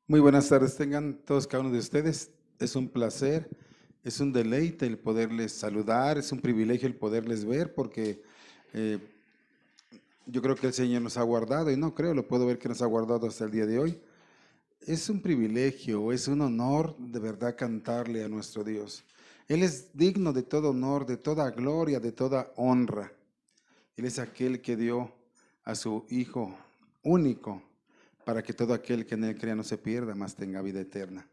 Muy buenas tardes, tengan todos cada uno de ustedes. Es un placer, es un deleite el poderles saludar, es un privilegio el poderles ver porque eh, yo creo que el Señor nos ha guardado y no creo, lo puedo ver que nos ha guardado hasta el día de hoy. Es un privilegio, es un honor de verdad cantarle a nuestro Dios. Él es digno de todo honor, de toda gloria, de toda honra. Él es aquel que dio a su Hijo único para que todo aquel que en él crea no se pierda, mas tenga vida eterna.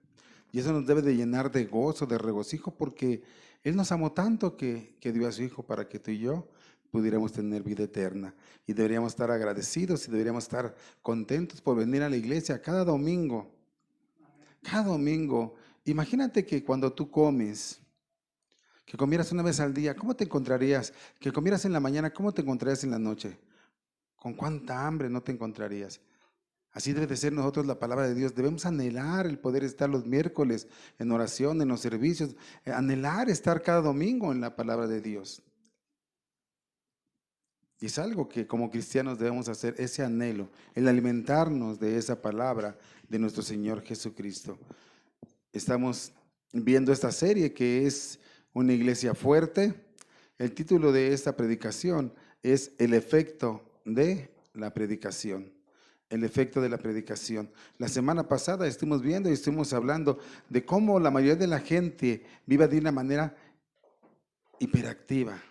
Y eso nos debe de llenar de gozo, de regocijo, porque Él nos amó tanto que dio a su Hijo para que tú y yo pudiéramos tener vida eterna. Y deberíamos estar agradecidos y deberíamos estar contentos por venir a la iglesia cada domingo. Cada domingo. Imagínate que cuando tú comes, que comieras una vez al día, ¿cómo te encontrarías? Que comieras en la mañana, ¿cómo te encontrarías en la noche? ¿Con cuánta hambre no te encontrarías? Así debe de ser nosotros la palabra de Dios. Debemos anhelar el poder estar los miércoles en oración, en los servicios, anhelar estar cada domingo en la palabra de Dios. Y es algo que como cristianos debemos hacer, ese anhelo, el alimentarnos de esa palabra de nuestro Señor Jesucristo. Estamos viendo esta serie que es una iglesia fuerte. El título de esta predicación es El efecto de la predicación. El efecto de la predicación. La semana pasada estuvimos viendo y estuvimos hablando de cómo la mayoría de la gente vive de una manera hiperactiva.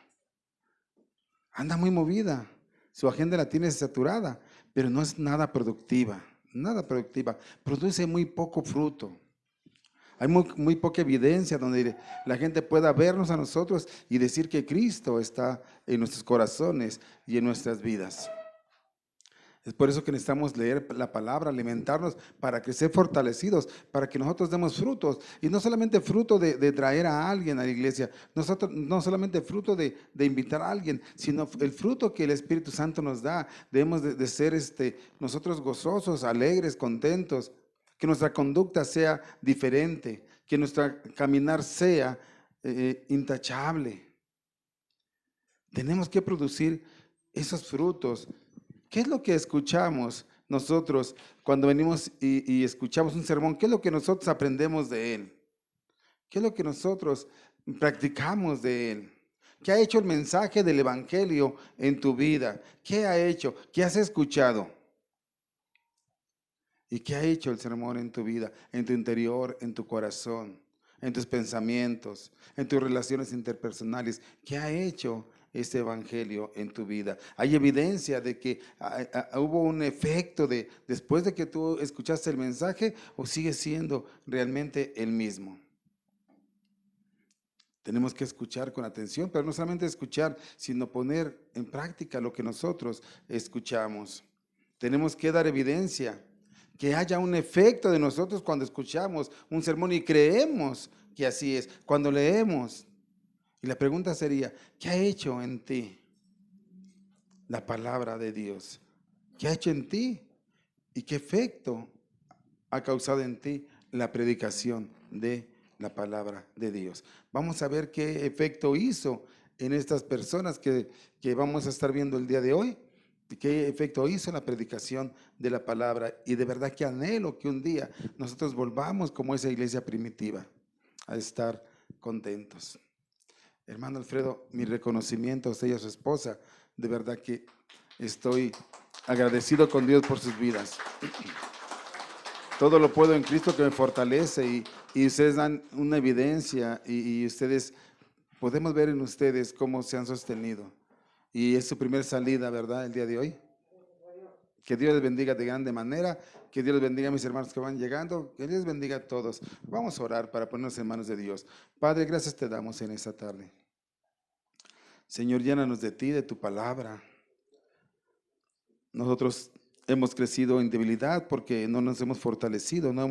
Anda muy movida, su agenda la tiene saturada, pero no es nada productiva, nada productiva. Produce muy poco fruto. Hay muy poca evidencia donde la gente pueda vernos a nosotros y decir que Cristo está en nuestros corazones y en nuestras vidas. Es por eso que necesitamos leer la palabra, alimentarnos para crecer fortalecidos, para que nosotros demos frutos. Y no solamente fruto de traer a alguien a la iglesia, no solamente fruto de invitar a alguien, sino el fruto que el Espíritu Santo nos da. Debemos de ser nosotros gozosos, alegres, contentos, que nuestra conducta sea diferente, que nuestra caminar sea intachable. Tenemos que producir esos frutos. ¿Qué es lo que escuchamos nosotros cuando venimos y escuchamos un sermón? ¿Qué es lo que nosotros aprendemos de él? ¿Qué es lo que nosotros practicamos de él? ¿Qué ha hecho el mensaje del Evangelio en tu vida? ¿Qué ha hecho? ¿Qué has escuchado? ¿Y qué ha hecho el sermón en tu vida, en tu interior, en tu corazón, en tus pensamientos, en tus relaciones interpersonales? ¿Qué ha hecho este evangelio en tu vida? Hay evidencia de que hubo un efecto después de que tú escuchaste el mensaje, o sigue siendo realmente el mismo. Tenemos que escuchar con atención, pero no solamente escuchar, sino poner en práctica lo que nosotros escuchamos. Tenemos que dar evidencia, que haya un efecto de nosotros cuando escuchamos un sermón y creemos que así es, cuando leemos. Y la pregunta sería, ¿qué ha hecho en ti la palabra de Dios? ¿Qué ha hecho en ti? ¿Y qué efecto ha causado en ti la predicación de la palabra de Dios? Vamos a ver qué efecto hizo en estas personas que vamos a estar viendo el día de hoy. ¿Qué efecto hizo la predicación de la palabra? Y de verdad que anhelo que un día nosotros volvamos como esa iglesia primitiva a estar contentos. Hermano Alfredo, mi reconocimiento a usted y a su esposa. De verdad que estoy agradecido con Dios por sus vidas. Todo lo puedo en Cristo que me fortalece y ustedes dan una evidencia y ustedes, podemos ver en ustedes cómo se han sostenido. Y es su primera salida, ¿verdad? El día de hoy. Que Dios les bendiga de grande manera, que Dios les bendiga a mis hermanos que van llegando, que Dios les bendiga a todos. Vamos a orar para ponernos en manos de Dios. Padre, gracias te damos en esta tarde. Señor, llénanos de ti, de tu palabra. Nosotros hemos crecido en debilidad porque no nos hemos fortalecido, no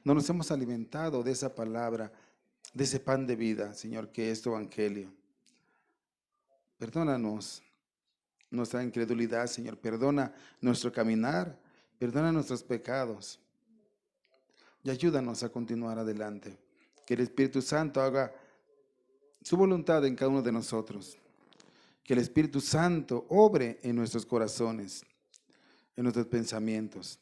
nos hemos alimentado de esa palabra, de ese pan de vida, Señor, que es tu evangelio. Perdónanos nuestra incredulidad, Señor. Perdona nuestro caminar, perdona nuestros pecados y ayúdanos a continuar adelante. Que el Espíritu Santo haga su voluntad en cada uno de nosotros. Que el Espíritu Santo obre en nuestros corazones, en nuestros pensamientos.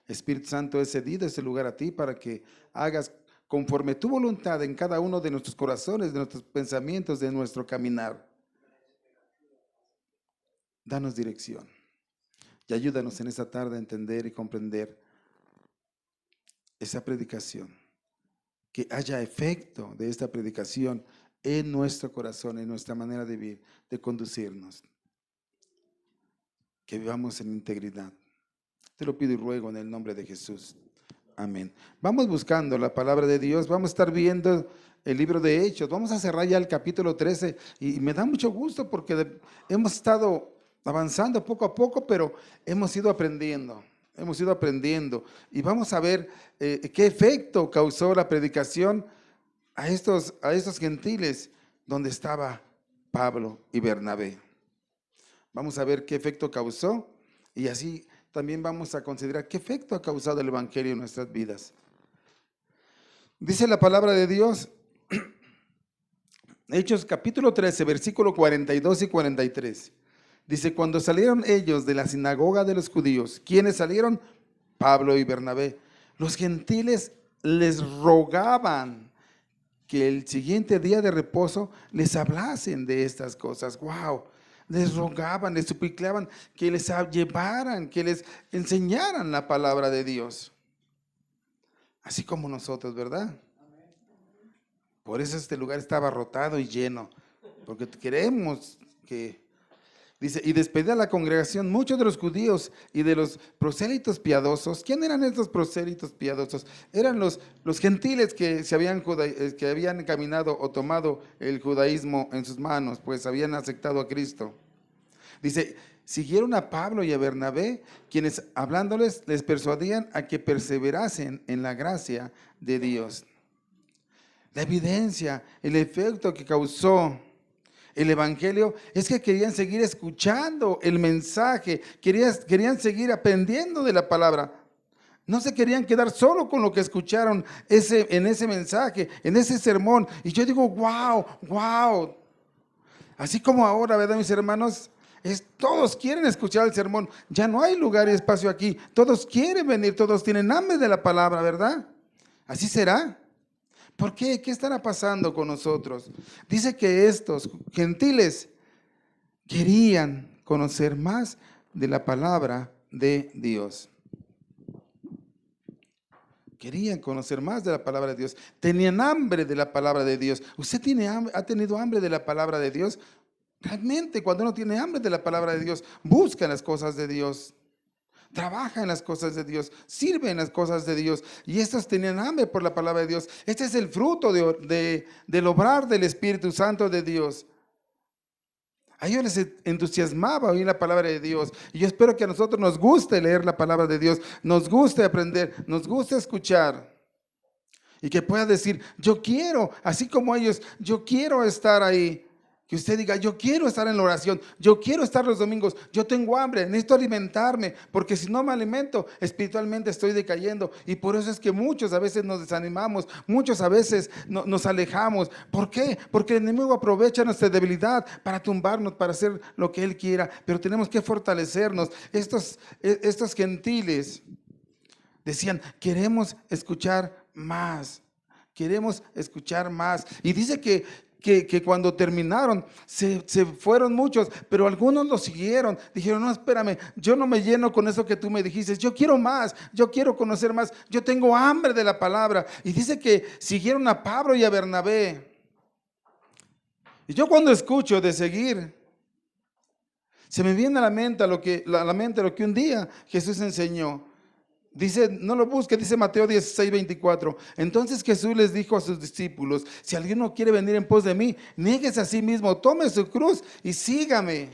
Espíritu Santo, he cedido ese lugar a ti para que hagas conforme tu voluntad en cada uno de nuestros corazones, de nuestros pensamientos, de nuestro caminar. Danos dirección y ayúdanos en esta tarde a entender y comprender esa predicación. Que haya efecto de esta predicación en nuestro corazón, en nuestra manera de vivir, de conducirnos. Que vivamos en integridad. Te lo pido y ruego en el nombre de Jesús. Amén. Vamos buscando la palabra de Dios, vamos a estar viendo el libro de Hechos, vamos a cerrar ya el capítulo 13 y me da mucho gusto porque hemos estado avanzando poco a poco, pero hemos ido aprendiendo y vamos a ver qué efecto causó la predicación a estos gentiles donde estaba Pablo y Bernabé. Vamos a ver qué efecto causó y así también vamos a considerar qué efecto ha causado el Evangelio en nuestras vidas. Dice la palabra de Dios, Hechos capítulo 13, versículo 42 y 43. Dice, cuando salieron ellos de la sinagoga de los judíos, ¿quiénes salieron? Pablo y Bernabé. Los gentiles les rogaban que el siguiente día de reposo les hablasen de estas cosas. ¡Wow! Les rogaban, les suplicaban que les llevaran, que les enseñaran la palabra de Dios. Así como nosotros, ¿verdad? Por eso este lugar estaba abarrotado y lleno, porque queremos que... Dice, y despedida la congregación, muchos de los judíos y de los prosélitos piadosos. ¿Quién eran estos prosélitos piadosos? Eran los gentiles que habían encaminado o tomado el judaísmo en sus manos, pues habían aceptado a Cristo. Dice, siguieron a Pablo y a Bernabé, quienes hablándoles les persuadían a que perseverasen en la gracia de Dios. La evidencia, el efecto que causó el Evangelio es que querían seguir escuchando el mensaje, querían seguir aprendiendo de la palabra. No se querían quedar solo con lo que escucharon en ese mensaje, en ese sermón. Y yo digo, wow. Así como ahora, ¿verdad, mis hermanos? Todos quieren escuchar el sermón. Ya no hay lugar y espacio aquí. Todos quieren venir, todos tienen hambre de la palabra, ¿verdad? ¿Así será? ¿Por qué? ¿Qué estará pasando con nosotros? Dice que estos gentiles querían conocer más de la palabra de Dios. Querían conocer más de la palabra de Dios. Tenían hambre de la palabra de Dios. ¿Usted ha tenido hambre de la palabra de Dios? Realmente, cuando uno tiene hambre de la palabra de Dios, busca las cosas de Dios. Trabaja en las cosas de Dios, sirve en las cosas de Dios. Y estos tenían hambre por la palabra de Dios. Este es el fruto del obrar del Espíritu Santo de Dios. A ellos les entusiasmaba oír la palabra de Dios. Y yo espero que a nosotros nos guste leer la palabra de Dios, nos guste aprender, nos guste escuchar. Y que pueda decir, yo quiero, así como ellos, yo quiero estar ahí. Que usted diga, yo quiero estar en la oración, yo quiero estar los domingos, yo tengo hambre, necesito alimentarme, porque si no me alimento, espiritualmente estoy decayendo. Y por eso es que muchos a veces nos desanimamos, muchos a veces nos alejamos. ¿Por qué? Porque el enemigo aprovecha nuestra debilidad para tumbarnos, para hacer lo que él quiera, pero tenemos que fortalecernos. Estos gentiles decían, queremos escuchar más, queremos escuchar más. Y dice que cuando terminaron se fueron muchos, pero algunos lo siguieron. Dijeron, no, espérame, yo no me lleno con eso que tú me dijiste, yo quiero más, yo quiero conocer más, yo tengo hambre de la palabra. Y dice que siguieron a Pablo y a Bernabé. Y yo cuando escucho de seguir, se me viene a la mente lo que un día Jesús enseñó. Dice, no lo busque, dice Mateo 16, 24. Entonces Jesús les dijo a sus discípulos, si alguno quiere venir en pos de mí, niéguese a sí mismo, tome su cruz y sígame.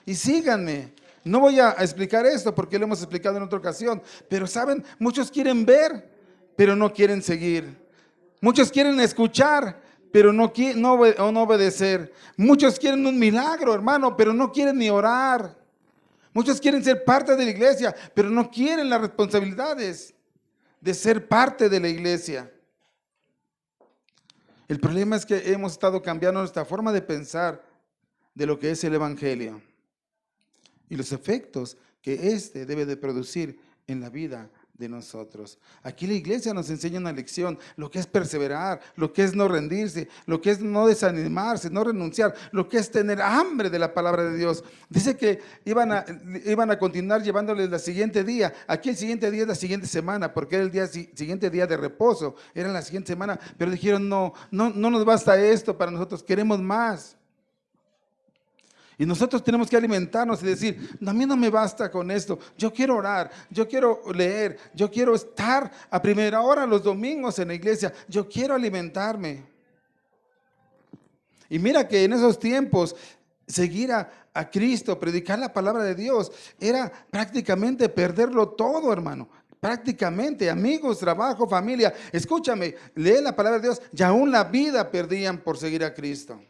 Y síganme. No voy a explicar esto porque lo hemos explicado en otra ocasión, pero saben, muchos quieren ver, pero no quieren seguir. Muchos quieren escuchar, pero no obedecer. Muchos quieren un milagro, hermano, pero no quieren ni orar. Muchos quieren ser parte de la iglesia, pero no quieren las responsabilidades de ser parte de la iglesia. El problema es que hemos estado cambiando nuestra forma de pensar de lo que es el Evangelio y los efectos que debe de producir en la vida de nosotros. Aquí la iglesia nos enseña una lección, lo que es perseverar, lo que es no rendirse, lo que es no desanimarse, no renunciar, lo que es tener hambre de la palabra de Dios. Dice que iban a continuar llevándoles el siguiente día. Aquí el siguiente día es la siguiente semana, porque era el siguiente día de reposo, era la siguiente semana, pero dijeron no nos basta esto para nosotros, queremos más. Y nosotros tenemos que alimentarnos y decir, no, a mí no me basta con esto, yo quiero orar, yo quiero leer, yo quiero estar a primera hora los domingos en la iglesia, yo quiero alimentarme. Y mira que en esos tiempos seguir a Cristo, predicar la palabra de Dios, era prácticamente perderlo todo, hermano. Prácticamente, amigos, trabajo, familia. Escúchame, lee la palabra de Dios y aún la vida perdían por seguir a Cristo.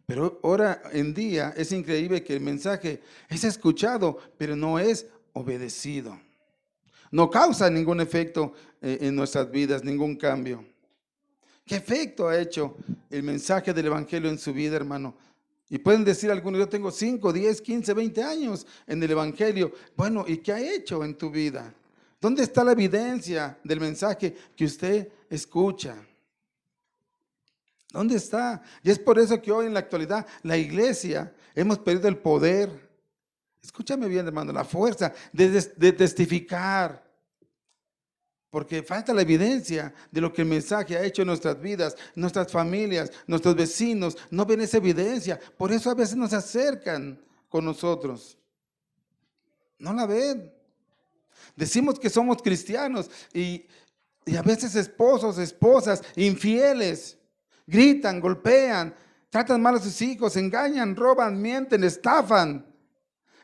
Pero ahora en día es increíble que el mensaje es escuchado, pero no es obedecido. No causa ningún efecto en nuestras vidas, ningún cambio. ¿Qué efecto ha hecho el mensaje del Evangelio en su vida, hermano? Y pueden decir algunos, yo tengo 5, 10, 15, 20 años en el Evangelio. Bueno, ¿y qué ha hecho en tu vida? ¿Dónde está la evidencia del mensaje que usted escucha? ¿Dónde está? Y es por eso que hoy en la actualidad la iglesia hemos perdido el poder. Escúchame bien, hermano, la fuerza de testificar. Porque falta la evidencia de lo que el mensaje ha hecho en nuestras vidas, nuestras familias, nuestros vecinos. No ven esa evidencia. Por eso a veces no se acercan con nosotros. No la ven. Decimos que somos cristianos y a veces esposos, esposas, infieles. Gritan, golpean, tratan mal a sus hijos, engañan, roban, mienten, estafan.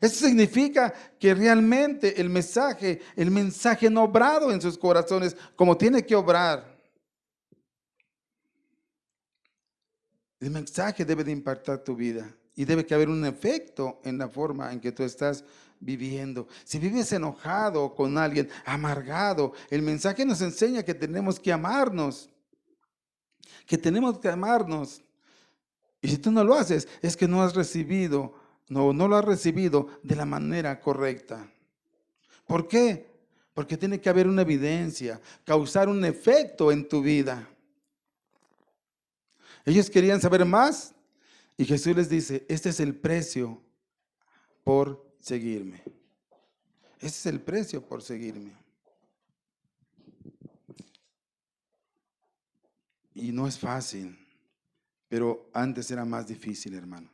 Eso significa que realmente el mensaje no ha obrado en sus corazones como tiene que obrar. El mensaje debe de impactar tu vida y debe que haber un efecto en la forma en que tú estás viviendo. Si vives enojado con alguien, amargado, el mensaje nos enseña que tenemos que amarnos. Que tenemos que amarnos. Y si tú no lo haces, es que no lo has recibido de la manera correcta. ¿Por qué? Porque tiene que haber una evidencia, causar un efecto en tu vida. Ellos querían saber más y Jesús les dice, este es el precio por seguirme. Este es el precio por seguirme. Y no es fácil, pero antes era más difícil, hermano.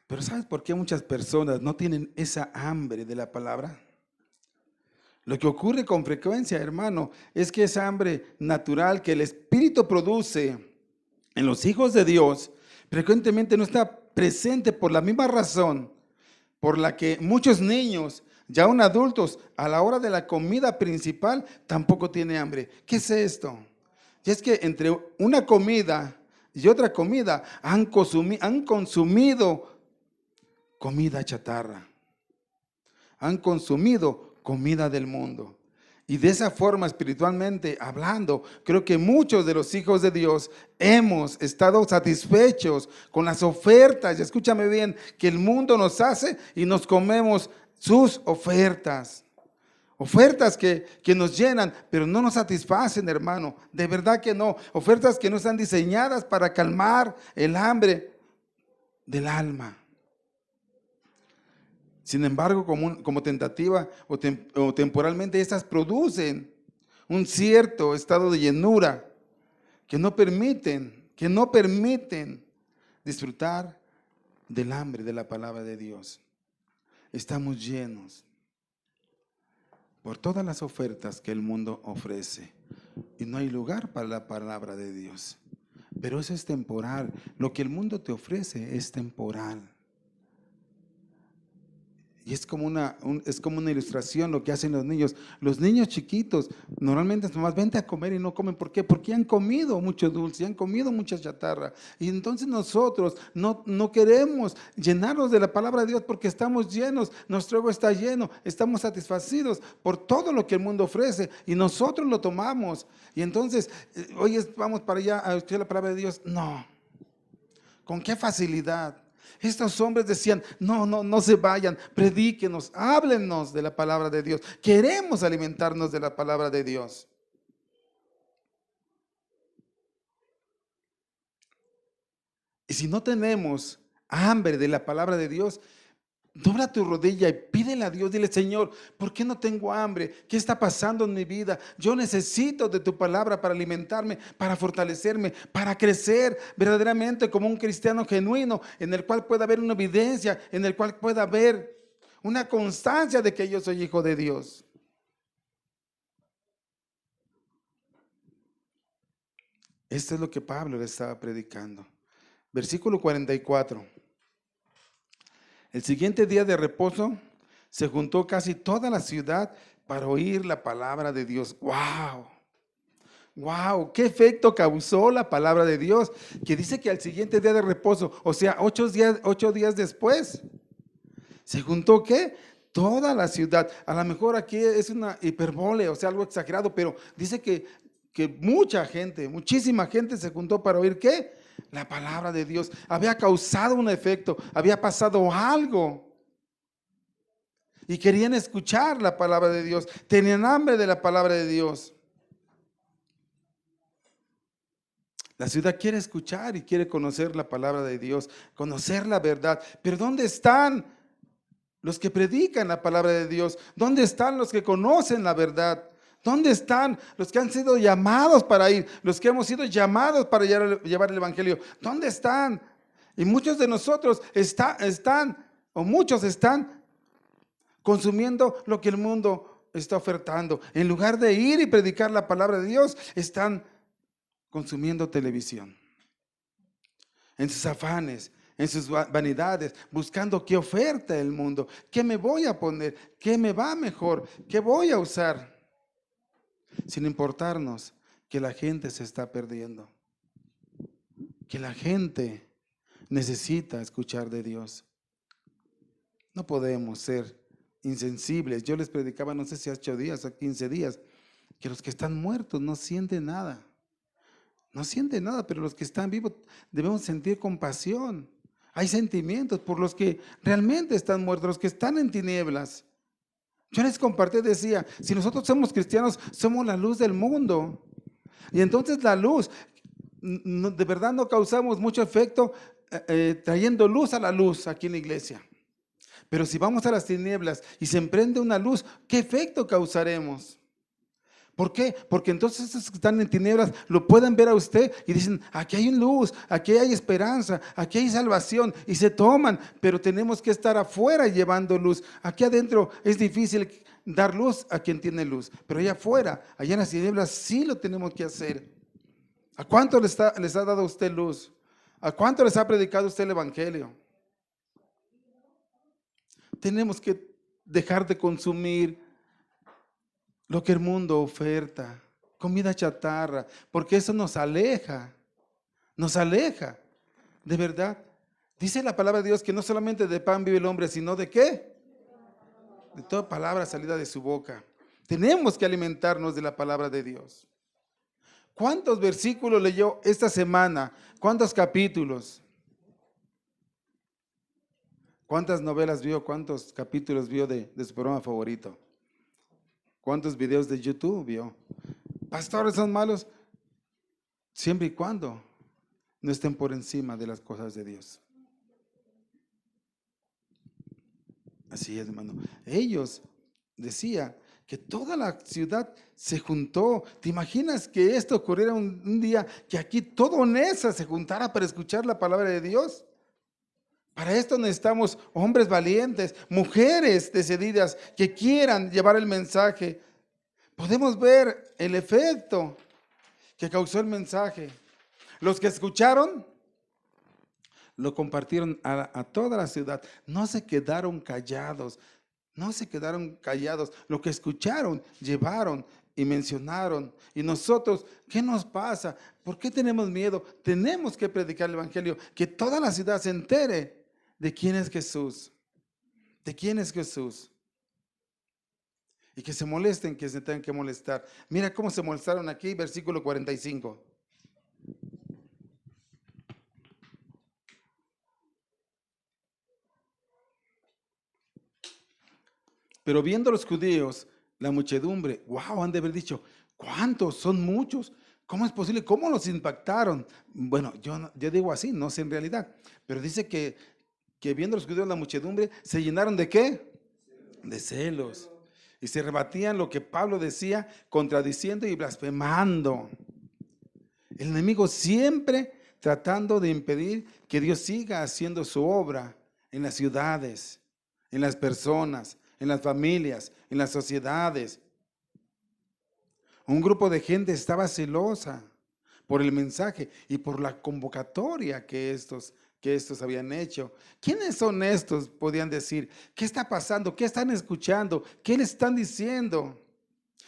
Pero ¿sabes por qué muchas personas no tienen esa hambre de la palabra? Lo que ocurre con frecuencia, hermano, es que esa hambre natural que el Espíritu produce en los hijos de Dios, frecuentemente no está presente por la misma razón por la que muchos niños, ya aún adultos, a la hora de la comida principal, tampoco tienen hambre. ¿Qué es esto? Y es que entre una comida y otra comida han consumido comida chatarra. Han consumido comida del mundo. Y de esa forma, espiritualmente hablando, creo que muchos de los hijos de Dios hemos estado satisfechos con las ofertas, y escúchame bien, que el mundo nos hace y nos comemos sus ofertas. Ofertas que nos llenan, pero no nos satisfacen, hermano. De verdad que no. Ofertas que no están diseñadas para calmar el hambre del alma. Sin embargo, como tentativa o temporalmente, estas producen un cierto estado de llenura que no permiten disfrutar del hambre de la palabra de Dios. Estamos llenos por todas las ofertas que el mundo ofrece y no hay lugar para la palabra de Dios. Pero eso es temporal. Lo que el mundo te ofrece es temporal. Y es como una ilustración lo que hacen los niños. Los niños chiquitos, normalmente nomás vente a comer y no comen. ¿Por qué? Porque han comido mucho dulce, han comido mucha chatarra. Y entonces nosotros no queremos llenarnos de la palabra de Dios porque estamos llenos, nuestro ego está lleno, estamos satisfacidos por todo lo que el mundo ofrece y nosotros lo tomamos. Y entonces, oye, vamos para allá a escuchar la palabra de Dios. No. ¿Con qué facilidad? Estos hombres decían, no se vayan, predíquenos, háblenos de la palabra de Dios. Queremos alimentarnos de la palabra de Dios. Y si no tenemos hambre de la palabra de Dios, dobla tu rodilla y pídele a Dios, dile: Señor, ¿por qué no tengo hambre? ¿Qué está pasando en mi vida? Yo necesito de tu palabra para alimentarme, para fortalecerme, para crecer verdaderamente como un cristiano genuino, en el cual pueda haber una evidencia, en el cual pueda haber una constancia de que yo soy hijo de Dios. Esto es lo que Pablo le estaba predicando. Versículo 44. El siguiente día de reposo se juntó casi toda la ciudad para oír la palabra de Dios. ¡Wow! ¡Wow! ¿Qué efecto causó la palabra de Dios? Que dice que al siguiente día de reposo, o sea, 8 días después, se juntó ¿qué? Toda la ciudad. A lo mejor aquí es una hiperbole, o sea, algo exagerado, pero dice que mucha gente, muchísima gente se juntó para oír ¿qué? La palabra de Dios. Había causado un efecto, había pasado algo. Y querían escuchar la palabra de Dios, tenían hambre de la palabra de Dios. La ciudad quiere escuchar y quiere conocer la palabra de Dios, conocer la verdad. Pero ¿dónde están los que predican la palabra de Dios? ¿Dónde están los que conocen la verdad? ¿Dónde están los que han sido llamados para ir? Los que hemos sido llamados para llevar el evangelio. ¿Dónde están? Y muchos de nosotros muchos están consumiendo lo que el mundo está ofertando. En lugar de ir y predicar la palabra de Dios, están consumiendo televisión. En sus afanes, en sus vanidades, buscando qué oferta el mundo, qué me voy a poner, qué me va mejor, qué voy a usar, sin importarnos que la gente se está perdiendo, que la gente necesita escuchar de Dios. No podemos ser insensibles. Yo les predicaba, no sé si hace 8 días o 15 días, que los que están muertos no sienten nada. No sienten nada, pero los que están vivos debemos sentir compasión. Hay sentimientos por los que realmente están muertos, los que están en tinieblas. Yo les compartí, decía, si nosotros somos cristianos, somos la luz del mundo. Y entonces la luz, de verdad no causamos mucho efecto trayendo luz a la luz aquí en la iglesia. Pero si vamos a las tinieblas y se emprende una luz, ¿qué efecto causaremos? ¿Por qué? Porque entonces esos que están en tinieblas lo pueden ver a usted y dicen: aquí hay luz, aquí hay esperanza, aquí hay salvación, y se toman, pero tenemos que estar afuera llevando luz. Aquí adentro es difícil dar luz a quien tiene luz, pero allá afuera, allá en las tinieblas, sí lo tenemos que hacer. ¿A cuánto les ha dado usted luz? ¿A cuánto les ha predicado usted el evangelio? Tenemos que dejar de consumir lo que el mundo oferta, comida chatarra, porque eso nos aleja, de verdad. Dice la palabra de Dios que no solamente de pan vive el hombre, sino ¿de qué? De toda palabra salida de su boca. Tenemos que alimentarnos de la palabra de Dios. ¿Cuántos versículos leyó esta semana? ¿Cuántos capítulos? ¿Cuántas novelas vio? ¿Cuántos capítulos vio de su programa favorito? ¿Cuántos videos de YouTube vio? Pastores son malos siempre y cuando no estén por encima de las cosas de Dios. Así es, hermano. Ellos, decía, que toda la ciudad se juntó. ¿Te imaginas que esto ocurriera un día, que aquí todo Neza se juntara para escuchar la palabra de Dios? Para esto necesitamos hombres valientes, mujeres decididas que quieran llevar el mensaje. Podemos ver el efecto que causó el mensaje. Los que escucharon lo compartieron a toda la ciudad. No se quedaron callados. No se quedaron callados. Lo que escucharon, llevaron y mencionaron. Y nosotros, ¿qué nos pasa? ¿Por qué tenemos miedo? Tenemos que predicar el evangelio, que toda la ciudad se entere de quién es Jesús. ¿De quién es Jesús? Y que se molesten, que se tengan que molestar. Mira cómo se molestaron aquí, versículo 45. Pero viendo los judíos, la muchedumbre, wow, han de haber dicho, ¿cuántos? Son muchos. ¿Cómo es posible? ¿Cómo los impactaron? Bueno, yo digo así, no sé en realidad, pero dice que viendo los judíos la muchedumbre, ¿se llenaron de qué? De celos. Y se rebatían lo que Pablo decía, contradiciendo y blasfemando. El enemigo siempre tratando de impedir que Dios siga haciendo su obra en las ciudades, en las personas, en las familias, en las sociedades. Un grupo de gente estaba celosa por el mensaje y por la convocatoria que estos habían hecho. ¿Quiénes son estos? Podían decir. ¿Qué está pasando? ¿Qué están escuchando? ¿Qué le están diciendo?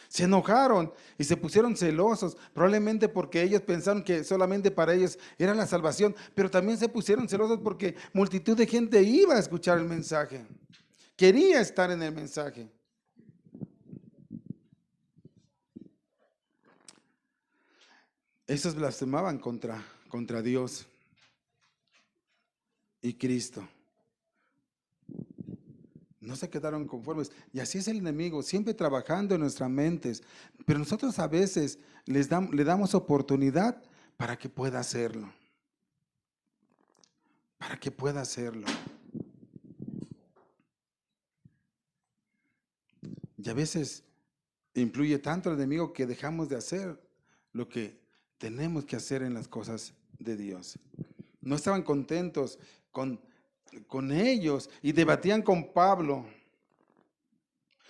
Se enojaron y se pusieron celosos, probablemente porque ellos pensaron que solamente para ellos era la salvación, pero también se pusieron celosos porque multitud de gente iba a escuchar el mensaje, quería estar en el mensaje. Esos blasfemaban contra Dios y Cristo. No se quedaron conformes. Y así es el enemigo, siempre trabajando en nuestras mentes. Pero nosotros a veces le damos oportunidad para que pueda hacerlo. Para que pueda hacerlo. Y a veces influye tanto el enemigo que dejamos de hacer lo que tenemos que hacer en las cosas de Dios. No estaban contentos con ellos y debatían con Pablo.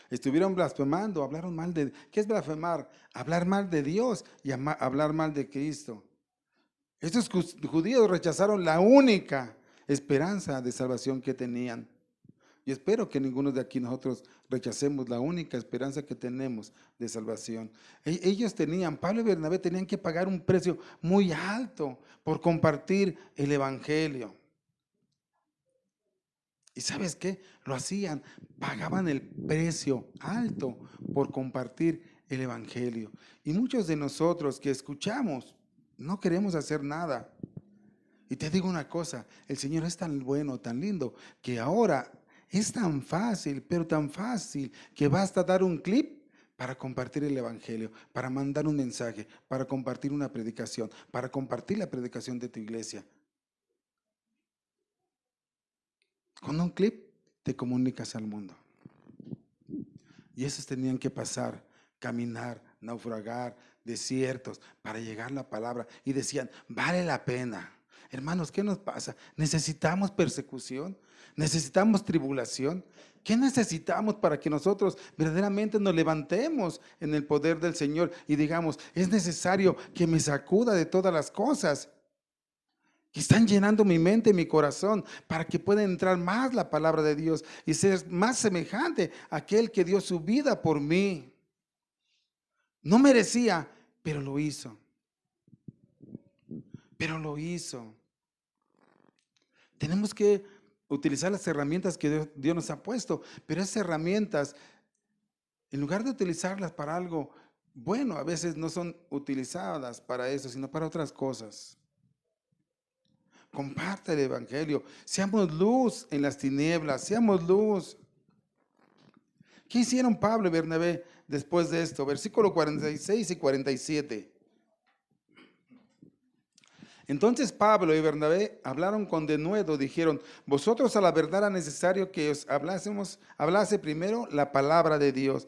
Estuvieron blasfemando, hablaron mal de... ¿Qué es blasfemar? Hablar mal de Dios y hablar mal de Cristo. Estos judíos rechazaron la única esperanza de salvación que tenían. Y espero que ninguno de aquí nosotros rechacemos la única esperanza que tenemos de salvación. Ellos Pablo y Bernabé tenían que pagar un precio muy alto por compartir el evangelio. ¿Y sabes qué? Lo hacían, pagaban el precio alto por compartir el evangelio. Y muchos de nosotros que escuchamos no queremos hacer nada. Y te digo una cosa, el Señor es tan bueno, tan lindo, que ahora es tan fácil, pero tan fácil, que basta dar un clip para compartir el evangelio, para mandar un mensaje, para compartir una predicación, para compartir la predicación de tu iglesia. Con un clip te comunicas al mundo. Y esos tenían que pasar, caminar, naufragar, desiertos, para llegar a la palabra. Y decían, vale la pena. Hermanos, ¿qué nos pasa? ¿Necesitamos persecución? ¿Necesitamos tribulación? ¿Qué necesitamos para que nosotros verdaderamente nos levantemos en el poder del Señor y digamos, es necesario que me sacuda de todas las cosas que están llenando mi mente y mi corazón para que pueda entrar más la palabra de Dios y ser más semejante a aquel que dio su vida por mí? No merecía, pero lo hizo. Pero lo hizo. Tenemos que utilizar las herramientas que Dios nos ha puesto, pero esas herramientas, en lugar de utilizarlas para algo bueno, a veces no son utilizadas para eso, sino para otras cosas. Comparte el evangelio, seamos luz en las tinieblas, seamos luz. ¿Qué hicieron Pablo y Bernabé después de esto? Versículo 46 y 47. Entonces Pablo y Bernabé hablaron con denuedo, dijeron, vosotros a la verdad era necesario que os hablase primero la palabra de Dios,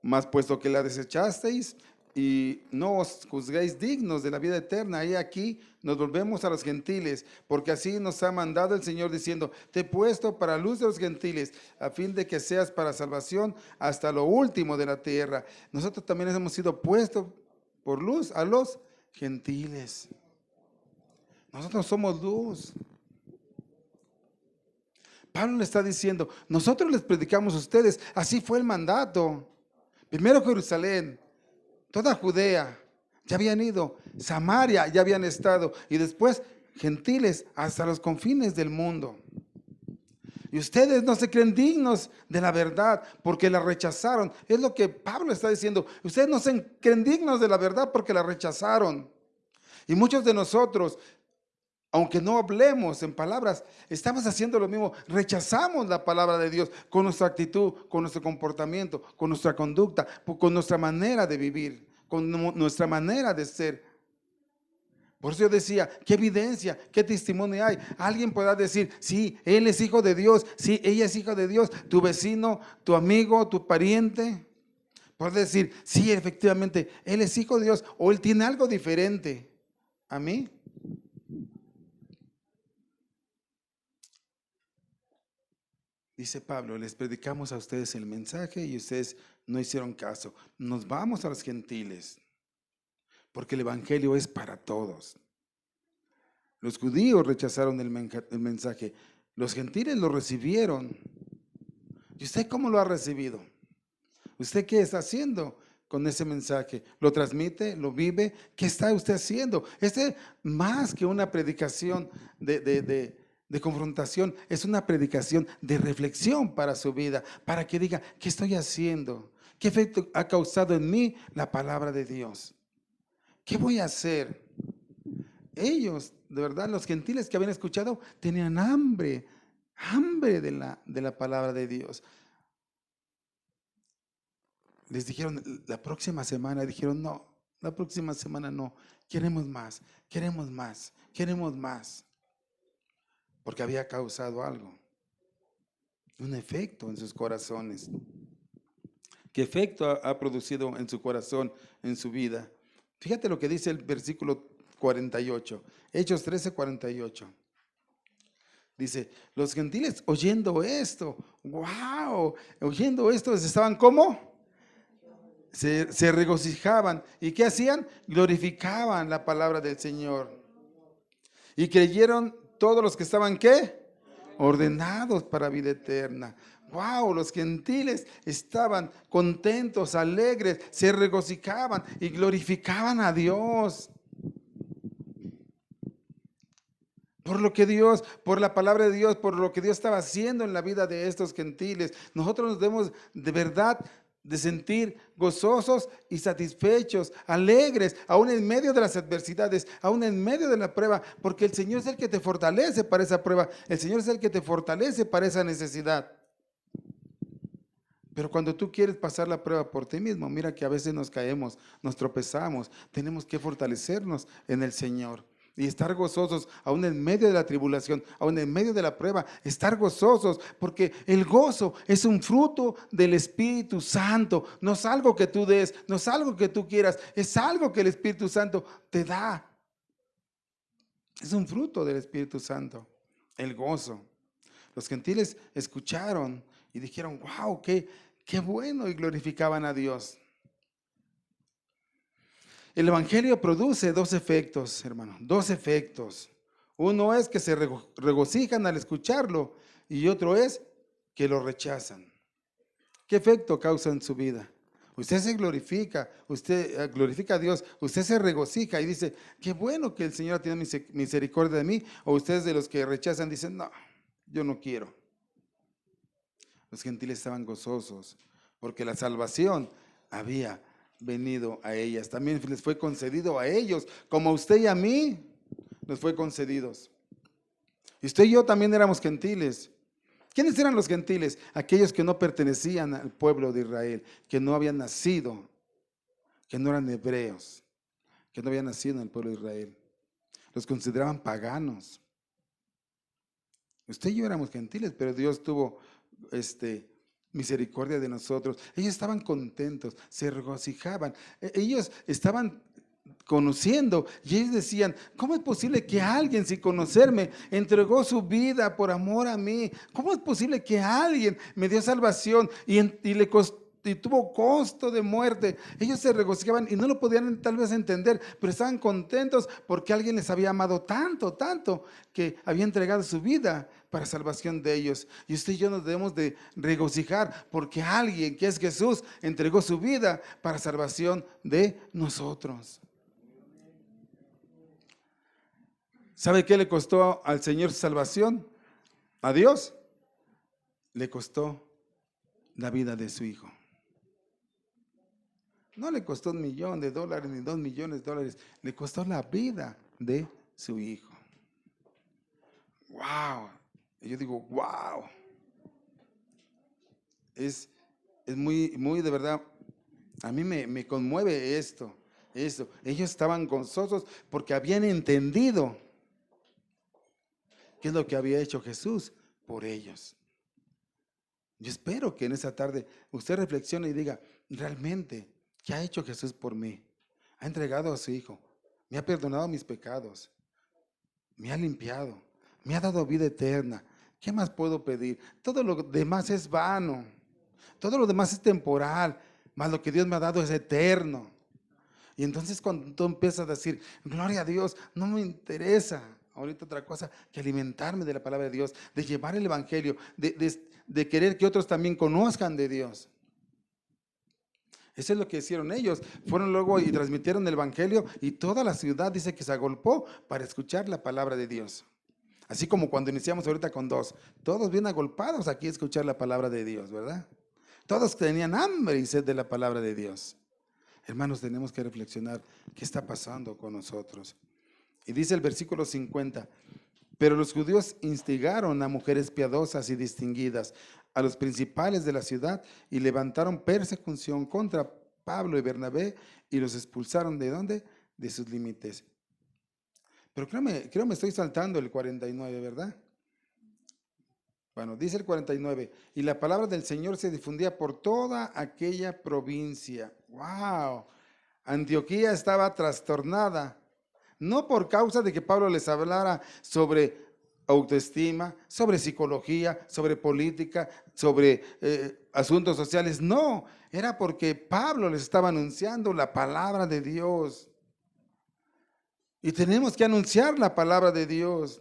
mas puesto que la desechasteis y no os juzguéis dignos de la vida eterna, y aquí nos volvemos a los gentiles, porque así nos ha mandado el Señor diciendo, te he puesto para luz de los gentiles, a fin de que seas para salvación hasta lo último de la tierra. Nosotros también hemos sido puestos por luz a los gentiles. Nosotros somos luz. Pablo le está diciendo, nosotros les predicamos a ustedes, así fue el mandato. Primero Jerusalén, toda Judea, ya habían ido, Samaria ya habían estado, y después gentiles hasta los confines del mundo. Y ustedes no se creen dignos de la verdad porque la rechazaron. Es lo que Pablo está diciendo. Ustedes no se creen dignos de la verdad porque la rechazaron. Y muchos de nosotros Aunque no hablemos en palabras, estamos haciendo lo mismo. Rechazamos la palabra de Dios con nuestra actitud, con nuestro comportamiento, con nuestra conducta, con nuestra manera de vivir, con nuestra manera de ser. Por eso yo decía, ¿qué evidencia, qué testimonio hay? Alguien podrá decir, sí, él es hijo de Dios, sí, ella es hija de Dios, tu vecino, tu amigo, tu pariente. Puede decir, sí, efectivamente, él es hijo de Dios o él tiene algo diferente a mí. Dice Pablo, les predicamos a ustedes el mensaje y ustedes no hicieron caso. Nos vamos a los gentiles, porque el evangelio es para todos. Los judíos rechazaron el mensaje, los gentiles lo recibieron. ¿Y usted cómo lo ha recibido? ¿Usted qué está haciendo con ese mensaje? ¿Lo transmite? ¿Lo vive? ¿Qué está usted haciendo? Este, más que una predicación de confrontación, es una predicación de reflexión para su vida, para que diga, ¿qué estoy haciendo? ¿Qué efecto ha causado en mí la palabra de Dios? ¿Qué voy a hacer? Ellos, de verdad, los gentiles que habían escuchado, tenían hambre de la palabra de Dios. Les dijeron la próxima semana, dijeron no, la próxima semana no, queremos más, queremos más, queremos más, porque había causado algo, un efecto en sus corazones. ¿Qué efecto ha producido en su corazón, en su vida? Fíjate lo que dice el versículo 48, Hechos 13:48. Dice, los gentiles oyendo esto, wow, oyendo esto, estaban ¿cómo? Se regocijaban. ¿Y qué hacían? Glorificaban la palabra del Señor. Y creyeron todos los que estaban, ¿qué? Ordenados para vida eterna. Wow, los gentiles estaban contentos, alegres, se regocijaban y glorificaban a Dios. Por lo que Dios, por la palabra de Dios, por lo que Dios estaba haciendo en la vida de estos gentiles. Nosotros nos debemos de verdad de sentir gozosos y satisfechos, alegres, aún en medio de las adversidades, aún en medio de la prueba, porque el Señor es el que te fortalece para esa prueba, el Señor es el que te fortalece para esa necesidad. Pero cuando tú quieres pasar la prueba por ti mismo, mira que a veces nos caemos, nos tropezamos, tenemos que fortalecernos en el Señor. Y estar gozosos aún en medio de la tribulación, aún en medio de la prueba, estar gozosos, porque el gozo es un fruto del Espíritu Santo, no es algo que tú des, no es algo que tú quieras, es algo que el Espíritu Santo te da. Es un fruto del Espíritu Santo, el gozo. Los gentiles escucharon y dijeron, wow, qué bueno, y glorificaban a Dios. El Evangelio produce dos efectos, hermano, dos efectos. Uno es que se regocijan al escucharlo y otro es que lo rechazan. ¿Qué efecto causa en su vida? Usted se glorifica, usted glorifica a Dios, usted se regocija y dice, qué bueno que el Señor tiene misericordia de mí, o ustedes de los que rechazan dicen, no, yo no quiero. Los gentiles estaban gozosos porque la salvación había venido a ellas. También les fue concedido a ellos, como a usted y a mí nos fue concedidos. Y usted y yo también éramos gentiles. ¿Quiénes eran los gentiles? Aquellos que no pertenecían al pueblo de Israel, que no habían nacido, que no eran hebreos, que no habían nacido en el pueblo de Israel. Los consideraban paganos. Usted y yo éramos gentiles, pero Dios tuvo misericordia de nosotros. Ellos estaban contentos, se regocijaban. Ellos estaban conociendo y ellos decían, ¿cómo es posible que alguien sin conocerme entregó su vida por amor a mí? ¿Cómo es posible que alguien me dio salvación y le costó? Y tuvo costo de muerte? Ellos se regocijaban y no lo podían tal vez entender, pero estaban contentos porque alguien les había amado tanto, tanto, que había entregado su vida para salvación de ellos. Y usted y yo nos debemos de regocijar porque alguien que es Jesús entregó su vida para salvación de nosotros. ¿Sabe qué le costó al Señor su salvación? A Dios le costó la vida de su hijo. No le costó $1,000,000 ni $2,000,000, le costó la vida de su hijo. wow. Y yo digo, wow. Es, es muy, muy de verdad, a mí me conmueve esto. Ellos estaban gozosos porque habían entendido qué es lo que había hecho Jesús por ellos. Yo espero que en esa tarde usted reflexione y diga, realmente, ¿qué ha hecho Jesús por mí? Ha entregado a su Hijo, me ha perdonado mis pecados, me ha limpiado, me ha dado vida eterna. ¿Qué más puedo pedir? Todo lo demás es vano, todo lo demás es temporal, mas lo que Dios me ha dado es eterno. Y entonces cuando tú empiezas a decir, gloria a Dios, no me interesa ahorita otra cosa que alimentarme de la palabra de Dios, de llevar el evangelio, de querer que otros también conozcan de Dios. Eso es lo que hicieron ellos. Fueron luego y transmitieron el evangelio y toda la ciudad dice que se agolpó para escuchar la palabra de Dios. Así como cuando iniciamos ahorita con dos, todos bien agolpados aquí a escuchar la palabra de Dios, ¿verdad? Todos tenían hambre y sed de la palabra de Dios. Hermanos, tenemos que reflexionar qué está pasando con nosotros. Y dice el versículo 50, pero los judíos instigaron a mujeres piadosas y distinguidas, a los principales de la ciudad, y levantaron persecución contra Pablo y Bernabé y los expulsaron ¿de dónde? De sus límites. Pero creo me estoy saltando el 49, ¿verdad? Bueno, dice el 49, y la palabra del Señor se difundía por toda aquella provincia. ¡Wow! Antioquía estaba trastornada, no por causa de que Pablo les hablara sobre autoestima, sobre psicología, sobre política, sobre asuntos sociales, no, era porque Pablo les estaba anunciando la palabra de Dios. Y tenemos que anunciar la palabra de Dios.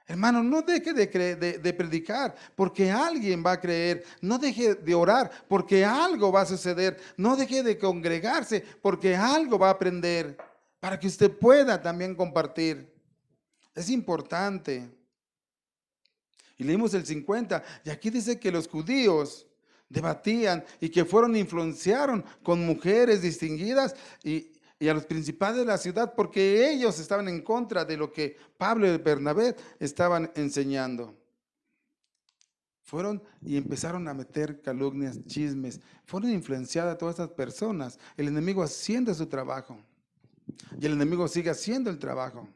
Hermano, no deje de predicar porque alguien va a creer. No deje de orar porque algo va a suceder. No deje de congregarse porque algo va a aprender para que usted pueda también compartir. Es importante. Y leímos el 50 y aquí dice que los judíos debatían y que influenciaron con mujeres distinguidas y a los principales de la ciudad porque ellos estaban en contra de lo que Pablo y Bernabé estaban enseñando. Fueron y empezaron a meter calumnias, chismes, fueron influenciadas todas estas personas, el enemigo haciendo su trabajo y el enemigo sigue haciendo el trabajo.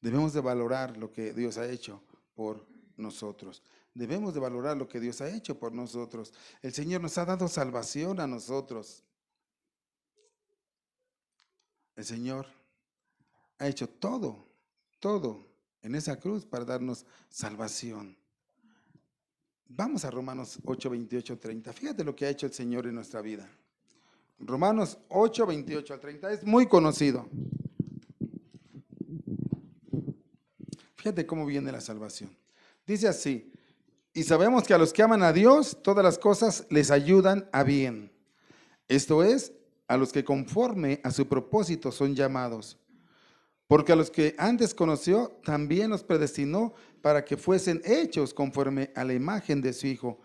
Debemos de valorar lo que Dios ha hecho por nosotros. Debemos de valorar lo que Dios ha hecho por nosotros. El Señor nos ha dado salvación a nosotros. El Señor ha hecho todo en esa cruz para darnos salvación. Vamos a Romanos 8, 28, 30. Fíjate lo que ha hecho el Señor en nuestra vida. Romanos 8, 28 al 30 es muy conocido. Fíjate cómo viene la salvación. Dice así, y sabemos que a los que aman a Dios, todas las cosas les ayudan a bien. Esto es, a los que conforme a su propósito son llamados. Porque a los que antes conoció, también los predestinó para que fuesen hechos conforme a la imagen de su Hijo,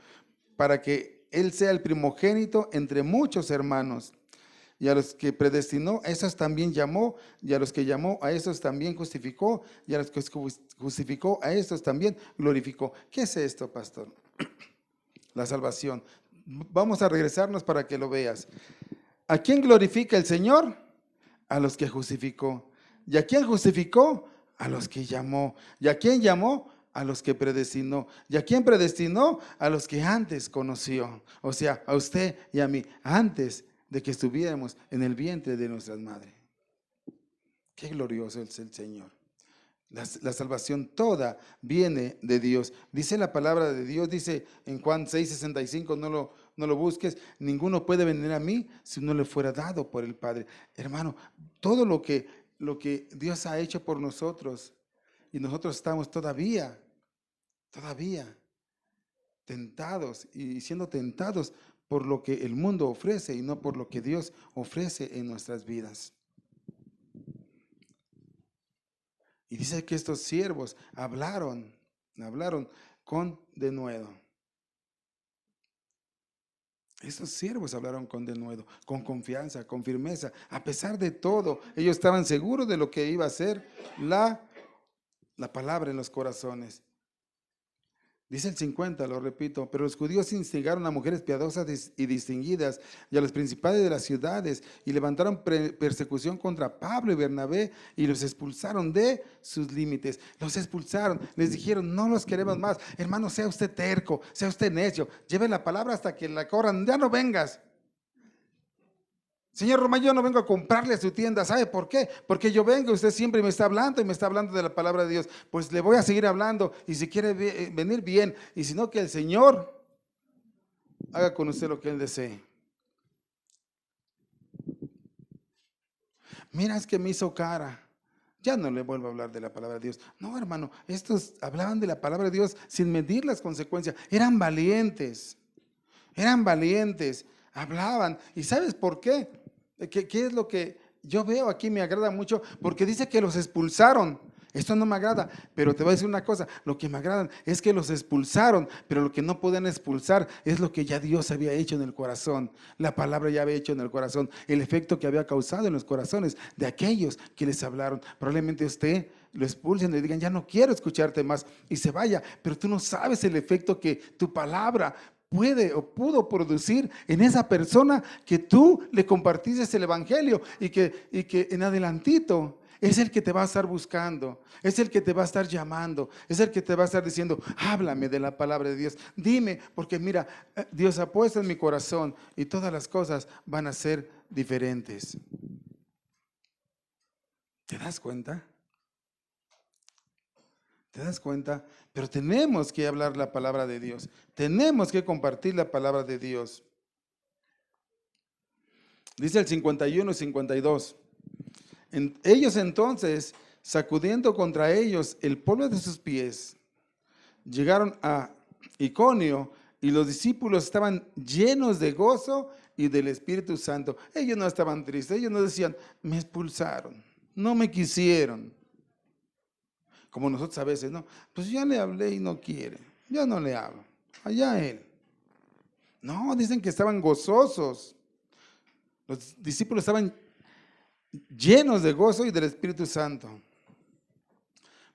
para que Él sea el primogénito entre muchos hermanos. Y a los que predestinó, a esos también llamó, y a los que llamó, a esos también justificó, y a los que justificó, a esos también glorificó. ¿Qué es esto, pastor? La salvación. Vamos a regresarnos para que lo veas. ¿A quién glorifica el Señor? A los que justificó. ¿Y a quién justificó? A los que llamó. ¿Y a quién llamó? A los que predestinó. ¿Y a quién predestinó? A los que antes conoció. O sea, a usted y a mí, antes de que estuviéramos en el vientre de nuestras madres. Qué glorioso es el Señor. La salvación toda viene de Dios. Dice la palabra de Dios, dice en Juan 6:65, no lo busques, ninguno puede venir a mí si no le fuera dado por el Padre. Hermano, todo lo que Dios ha hecho por nosotros y nosotros estamos todavía tentados y siendo tentados por lo que el mundo ofrece y no por lo que Dios ofrece en nuestras vidas. Y dice que estos siervos hablaron con denuedo. Estos siervos hablaron con denuedo, con confianza, con firmeza. A pesar de todo, ellos estaban seguros de lo que iba a ser la la palabra en los corazones. Dice el 50, lo repito, pero los judíos instigaron a mujeres piadosas y distinguidas y a los principales de las ciudades y levantaron persecución contra Pablo y Bernabé y los expulsaron de sus límites. Los expulsaron, les dijeron, no los queremos más. Hermano, sea usted terco, sea usted necio, lleve la palabra hasta que la corran, ya no vengas. Señor Román, yo no vengo a comprarle a su tienda. ¿Sabe por qué? Porque yo vengo, usted siempre me está hablando y me está hablando de la palabra de Dios. Pues le voy a seguir hablando y si quiere venir bien y si no, que el Señor haga con usted lo que Él desee. Mira, es que me hizo cara. Ya no le vuelvo a hablar de la palabra de Dios. No, hermano, estos hablaban de la palabra de Dios sin medir las consecuencias. Eran valientes, hablaban. ¿Y sabes por qué? ¿Qué es lo que yo veo aquí? Me agrada mucho porque dice que los expulsaron. Esto no me agrada, pero te voy a decir una cosa, lo que me agrada es que los expulsaron, pero lo que no pueden expulsar es lo que ya Dios había hecho en el corazón. La palabra ya había hecho en el corazón, el efecto que había causado en los corazones de aquellos que les hablaron. Probablemente usted lo expulsen y le digan, ya no quiero escucharte más y se vaya, pero tú no sabes el efecto que tu palabra puede o pudo producir en esa persona que tú le compartiste el evangelio y que en adelantito es el que te va a estar buscando, es el que te va a estar llamando, es el que te va a estar diciendo, háblame de la palabra de Dios, dime, porque mira, Dios ha puesto en mi corazón y todas las cosas van a ser diferentes. ¿Te das cuenta? ¿Te das cuenta? Pero tenemos que hablar la palabra de Dios. Tenemos que compartir la palabra de Dios. Dice el 51 y 52. Ellos entonces, sacudiendo contra ellos el polvo de sus pies, llegaron a Iconio y los discípulos estaban llenos de gozo y del Espíritu Santo. Ellos no estaban tristes, ellos no decían, me expulsaron, no me quisieron. Como nosotros a veces, ¿no? Pues ya le hablé y no quiere, ya no le hablo, allá él. No, dicen que estaban gozosos. Los discípulos estaban llenos de gozo y del Espíritu Santo.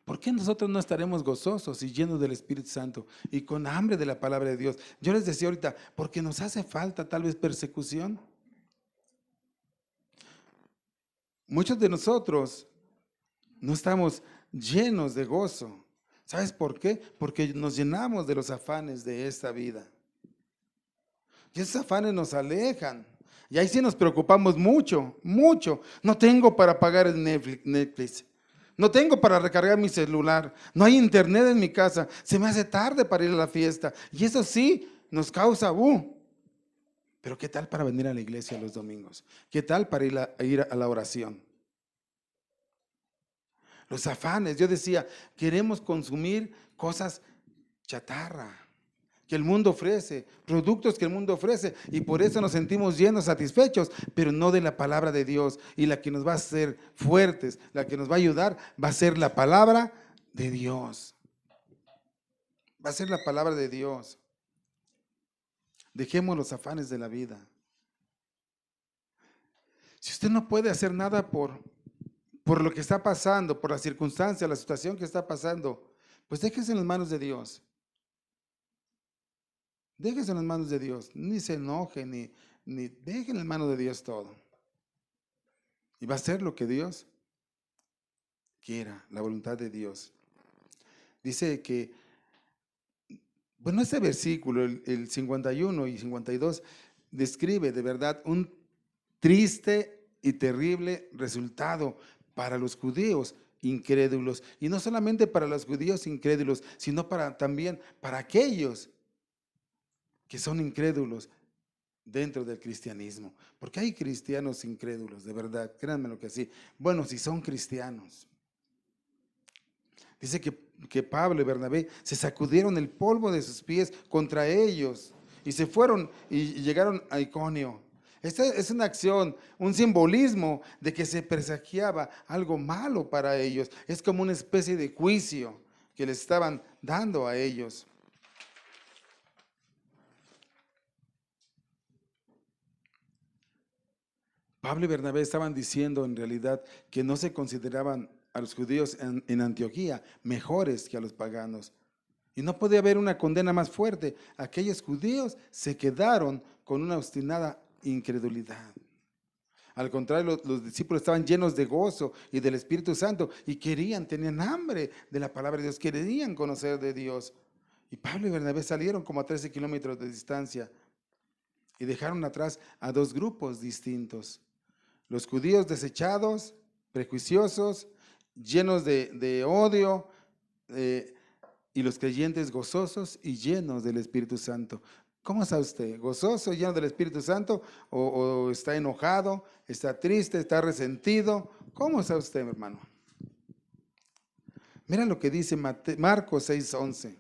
¿Por qué nosotros no estaremos gozosos y llenos del Espíritu Santo y con hambre de la palabra de Dios? Yo les decía ahorita, porque nos hace falta tal vez persecución. Muchos de nosotros no estamos llenos de gozo. ¿Sabes por qué? Porque nos llenamos de los afanes de esta vida. Y esos afanes nos alejan. Y ahí sí nos preocupamos mucho, mucho. No tengo para pagar el Netflix. No tengo para recargar mi celular. No hay internet en mi casa. Se me hace tarde para ir a la fiesta. Y eso sí nos causa Pero ¿qué tal para venir a la iglesia los domingos? ¿Qué tal para ir a la oración? Los afanes. Yo decía, queremos consumir cosas chatarra que el mundo ofrece, productos que el mundo ofrece, y por eso nos sentimos llenos, satisfechos, pero no de la palabra de Dios. Y la que nos va a hacer fuertes, la que nos va a ayudar, va a ser la palabra de Dios. Va a ser la palabra de Dios. Dejemos los afanes de la vida. Si usted no puede hacer nada por lo que está pasando, por la circunstancia, la situación que está pasando, pues déjese en las manos de Dios. Déjese en las manos de Dios, ni se enoje, ni deje en las manos de Dios todo. Y va a ser lo que Dios quiera, la voluntad de Dios. Dice que, bueno, este versículo, el 51 y 52, describe de verdad un triste y terrible resultado para los judíos incrédulos. Y no solamente para los judíos incrédulos, sino también para aquellos que son incrédulos dentro del cristianismo, porque hay cristianos incrédulos, de verdad, créanme lo que sí. Bueno, si son cristianos. Dice que Pablo y Bernabé se sacudieron el polvo de sus pies contra ellos y se fueron y llegaron a Iconio. Esta es una acción, un simbolismo de que se presagiaba algo malo para ellos. Es como una especie de juicio que les estaban dando a ellos. Pablo y Bernabé estaban diciendo en realidad que no se consideraban a los judíos en Antioquía mejores que a los paganos. Y no podía haber una condena más fuerte. Aquellos judíos se quedaron con una obstinada incredulidad. Al contrario, los discípulos estaban llenos de gozo y del Espíritu Santo y tenían hambre de la palabra de Dios, querían conocer de Dios. Y Pablo y Bernabé salieron como a 13 kilómetros de distancia y dejaron atrás a dos grupos distintos. Los judíos desechados, prejuiciosos, llenos de odio, y los creyentes gozosos y llenos del Espíritu Santo. ¿Cómo está usted? ¿Gozoso, lleno del Espíritu Santo? ¿O está enojado? ¿Está triste? ¿Está resentido? ¿Cómo está usted, mi hermano? Mira lo que dice Marcos 6:11.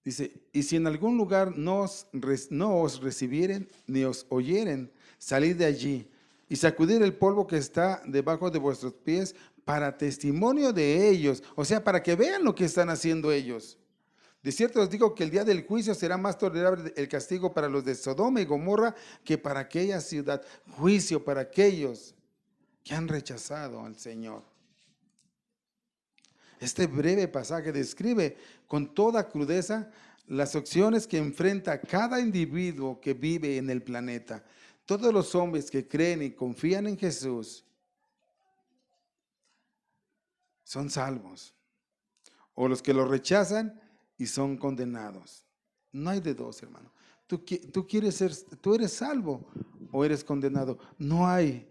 Dice, y si en algún lugar no os recibieren ni os oyeren, salid de allí y sacudir el polvo que está debajo de vuestros pies para testimonio de ellos, o sea, para que vean lo que están haciendo ellos. De cierto os digo que el día del juicio será más tolerable el castigo para los de Sodoma y Gomorra que para aquella ciudad. Juicio para aquellos que han rechazado al Señor. Este breve pasaje describe con toda crudeza las opciones que enfrenta cada individuo que vive en el planeta. Todos los hombres que creen y confían en Jesús son salvos, o los que lo rechazan y son condenados. No hay de dos, hermano. Tú eres salvo o eres condenado. No hay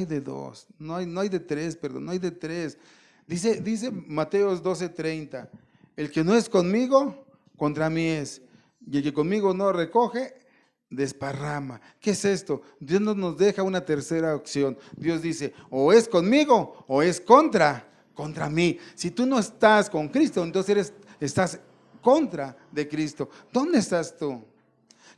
de dos, no hay de tres, perdón, no hay de tres. Dice Mateos 12:30, el que no es conmigo, contra mí es. Y el que conmigo no recoge, desparrama. ¿Qué es esto? Dios no nos deja una tercera opción. Dios dice, o es conmigo o es contra mí. Si tú no estás con Cristo, entonces estás contra de Cristo. ¿Dónde estás tú?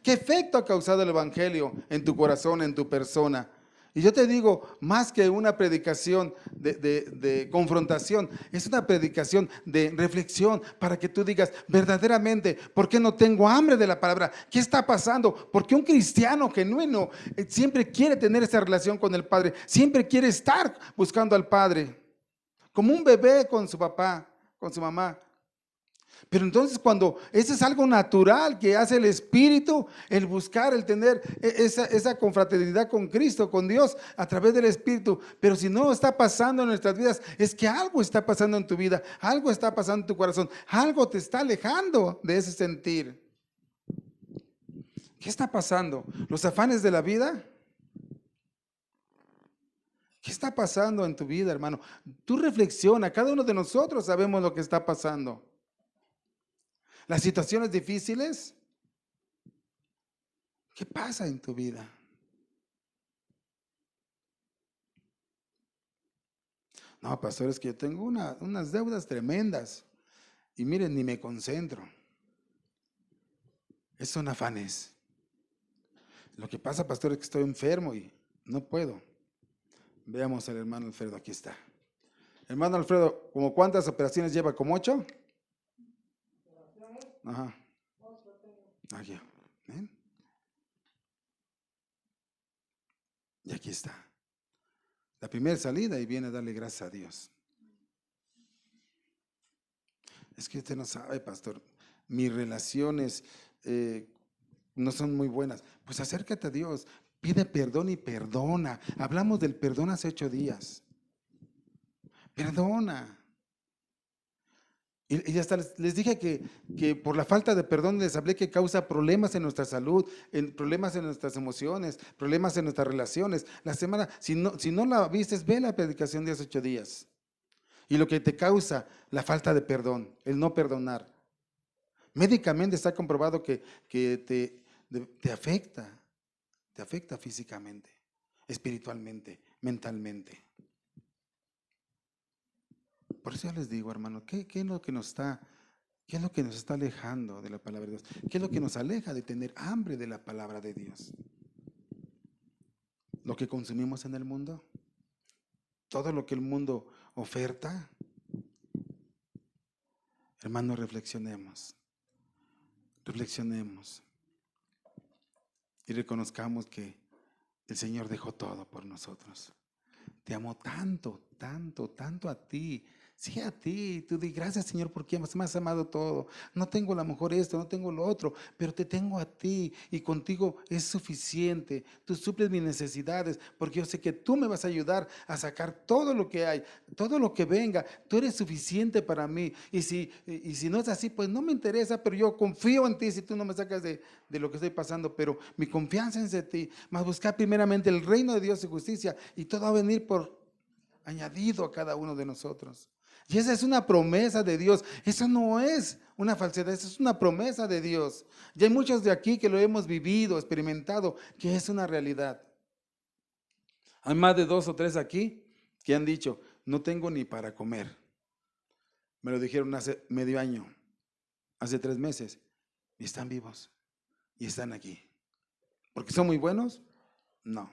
¿Qué efecto ha causado el Evangelio en tu corazón, en tu persona? Y yo te digo, más que una predicación de confrontación, es una predicación de reflexión para que tú digas verdaderamente, ¿por qué no tengo hambre de la palabra? ¿Qué está pasando? Porque un cristiano genuino siempre quiere tener esa relación con el Padre, siempre quiere estar buscando al Padre, como un bebé con su papá, con su mamá. Pero entonces cuando eso es algo natural que hace el Espíritu, el buscar, el tener esa confraternidad con Cristo, con Dios, a través del Espíritu. Pero si no está pasando en nuestras vidas, es que algo está pasando en tu vida, algo está pasando en tu corazón, algo te está alejando de ese sentir. ¿Qué está pasando? ¿Los afanes de la vida? ¿Qué está pasando en tu vida, hermano? Tú reflexiona, cada uno de nosotros sabemos lo que está pasando. Las situaciones difíciles, ¿qué pasa en tu vida? No, pastor, es que yo tengo unas deudas tremendas y miren, ni me concentro. Esos son afanes. Lo que pasa, pastor, es que estoy enfermo y no puedo. Veamos al hermano Alfredo, aquí está. Hermano Alfredo, ¿como cuántas operaciones lleva? ¿Como 8? Ajá. Aquí. ¿Ven? Y aquí está. La primera salida y viene a darle gracias a Dios. Es que usted no sabe, pastor, mis relaciones no son muy buenas. Pues acércate a Dios, pide perdón y perdona. Hablamos del perdón hace 8 días. Perdona. Y hasta les dije que por la falta de perdón les hablé que causa problemas en nuestra salud, problemas en nuestras emociones, problemas en nuestras relaciones. La semana, si no la vistes, ve la predicación de hace 8 días. Y lo que te causa la falta de perdón, el no perdonar. Médicamente está comprobado que te afecta físicamente, espiritualmente, mentalmente. Por eso les digo, hermano, ¿qué es lo que nos está alejando de la palabra de Dios? ¿Qué es lo que nos aleja de tener hambre de la palabra de Dios? ¿Lo que consumimos en el mundo? ¿Todo lo que el mundo oferta? Hermano, reflexionemos y reconozcamos que el Señor dejó todo por nosotros. te amo tanto, tanto, tanto a ti. Sí, a ti. Tú di gracias, Señor, porque me has amado todo. No tengo a lo mejor esto, no tengo lo otro, pero te tengo a ti y contigo es suficiente. Tú suples mis necesidades porque yo sé que tú me vas a ayudar a sacar todo lo que hay, todo lo que venga. Tú eres suficiente para mí. Y si no es así, pues no me interesa, pero yo confío en ti si tú no me sacas de lo que estoy pasando. Pero mi confianza es en ti. Más buscar primeramente el reino de Dios y justicia y todo va a venir por añadido a cada uno de nosotros. Y esa es una promesa de Dios. Eso no es una falsedad, eso es una promesa de Dios. Y hay muchos de aquí que lo hemos vivido, experimentado, que es una realidad. Hay más de 2 o 3 aquí que han dicho, no tengo ni para comer. Me lo dijeron hace medio año, hace 3 meses, y están vivos, y están aquí. ¿Porque son muy buenos? No,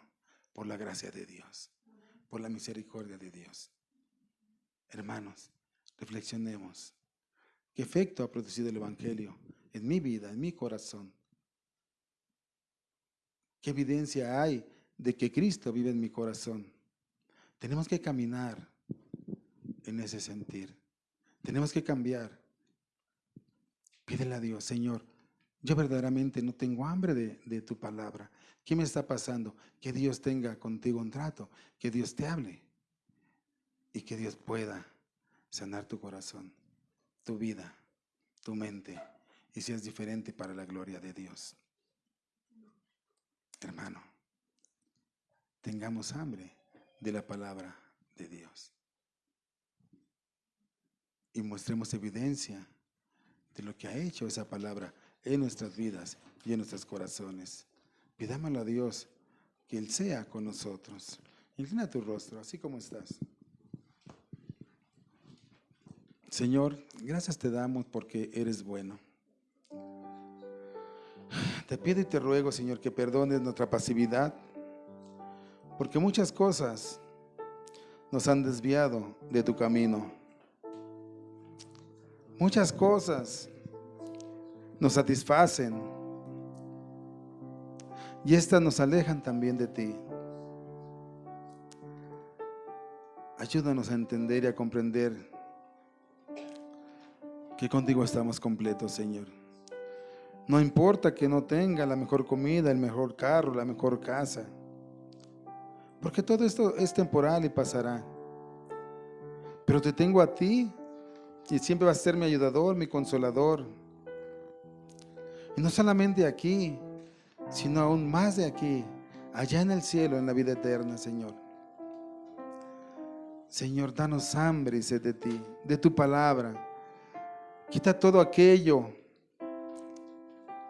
por la gracia de Dios, por la misericordia de Dios. Hermanos, reflexionemos. ¿Qué efecto ha producido el Evangelio en mi vida, en mi corazón? ¿Qué evidencia hay de que Cristo vive en mi corazón? Tenemos que caminar en ese sentir. Tenemos que cambiar. Pídele a Dios, Señor, yo verdaderamente no tengo hambre de tu palabra. ¿Qué me está pasando? Que Dios tenga contigo un trato, que Dios te hable y que Dios pueda sanar tu corazón, tu vida, tu mente y seas diferente para la gloria de Dios. Hermano, tengamos hambre de la palabra de Dios y mostremos evidencia de lo que ha hecho esa palabra en nuestras vidas y en nuestros corazones. Pidámosle a Dios que Él sea con nosotros. Inclina tu rostro, así como estás. Señor, gracias te damos porque eres bueno. Te pido y te ruego, Señor, que perdones nuestra pasividad, porque muchas cosas nos han desviado de tu camino. Muchas cosas nos satisfacen y estas nos alejan también de ti. Ayúdanos a entender y a comprender que contigo estamos completos, Señor. No importa que no tenga la mejor comida, el mejor carro, la mejor casa, porque todo esto es temporal y pasará. Pero te tengo a ti y siempre vas a ser mi ayudador, mi consolador. Y no solamente aquí, sino aún más de aquí, allá en el cielo, en la vida eterna, Señor. Señor, danos hambre y sed de ti, de tu palabra. Quita todo aquello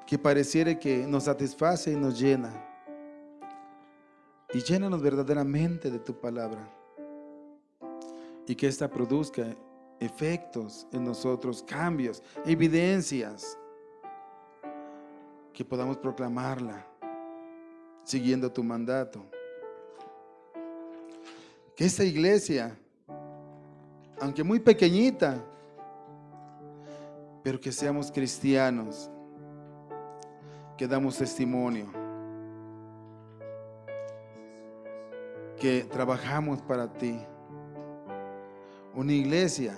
que pareciera que nos satisface y nos llena. Y llénanos verdaderamente de tu palabra. Y que ésta produzca efectos en nosotros, cambios, evidencias. Que podamos proclamarla siguiendo tu mandato. Que esta iglesia, aunque muy pequeñita, pero que seamos cristianos, que damos testimonio, que trabajamos para ti. Una iglesia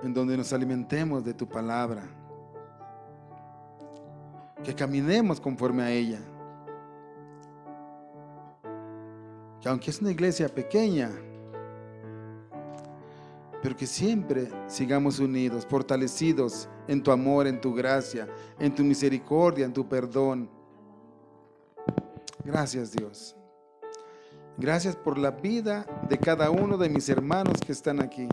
en donde nos alimentemos de tu palabra, que caminemos conforme a ella, que aunque es una iglesia pequeña, pero que siempre sigamos unidos, fortalecidos en tu amor, en tu gracia, en tu misericordia, en tu perdón. Gracias, Dios. Gracias por la vida de cada uno de mis hermanos que están aquí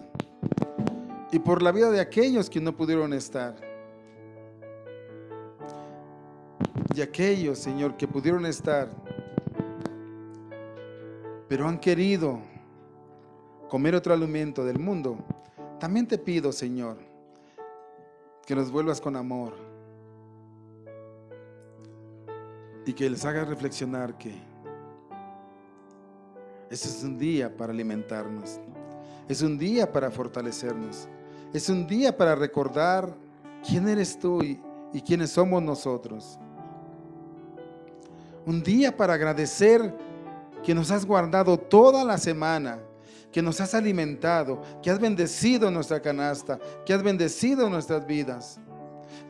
y por la vida de aquellos que no pudieron estar. Y aquellos, Señor, que pudieron estar, pero han querido comer otro alimento del mundo. También te pido, Señor, que nos vuelvas con amor y que les hagas reflexionar que este es un día para alimentarnos, es un día para fortalecernos, es un día para recordar quién eres tú y quiénes somos nosotros. Un día para agradecer que nos has guardado toda la semana, que nos has alimentado, que has bendecido nuestra canasta, que has bendecido nuestras vidas,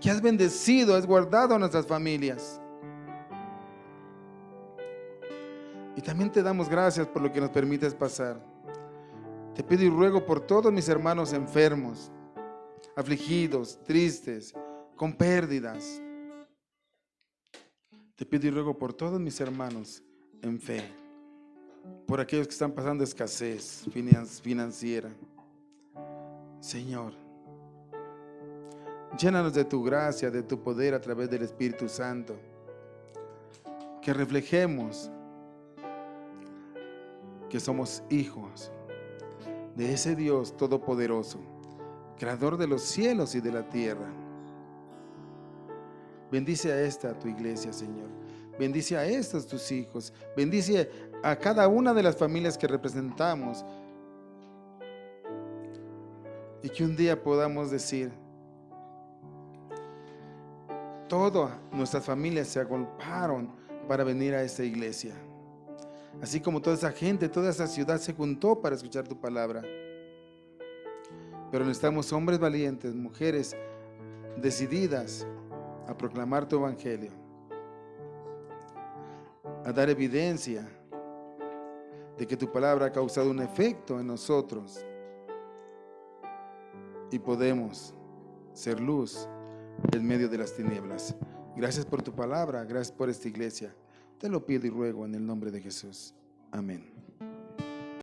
que has bendecido, has guardado nuestras familias. Y también te damos gracias por lo que nos permites pasar. Te pido y ruego por todos mis hermanos enfermos, afligidos, tristes, con pérdidas. Te pido y ruego por todos mis hermanos en fe, por aquellos que están pasando escasez financiera. Señor, llénanos de tu gracia, de tu poder a través del Espíritu Santo, que reflejemos que somos hijos de ese Dios todopoderoso, creador de los cielos y de la tierra. Bendice a esta tu iglesia, Señor. Bendice a estos tus hijos. Bendice a cada una de las familias que representamos. Y que un día podamos decir: todas nuestras familias se agolparon para venir a esta iglesia. Así como toda esa gente, toda esa ciudad se juntó para escuchar tu palabra. Pero necesitamos hombres valientes, mujeres decididas a proclamar tu evangelio, a dar evidencia de que tu palabra ha causado un efecto en nosotros y podemos ser luz en medio de las tinieblas. Gracias por tu palabra, gracias por esta iglesia. Te lo pido y ruego en el nombre de Jesús. Amén.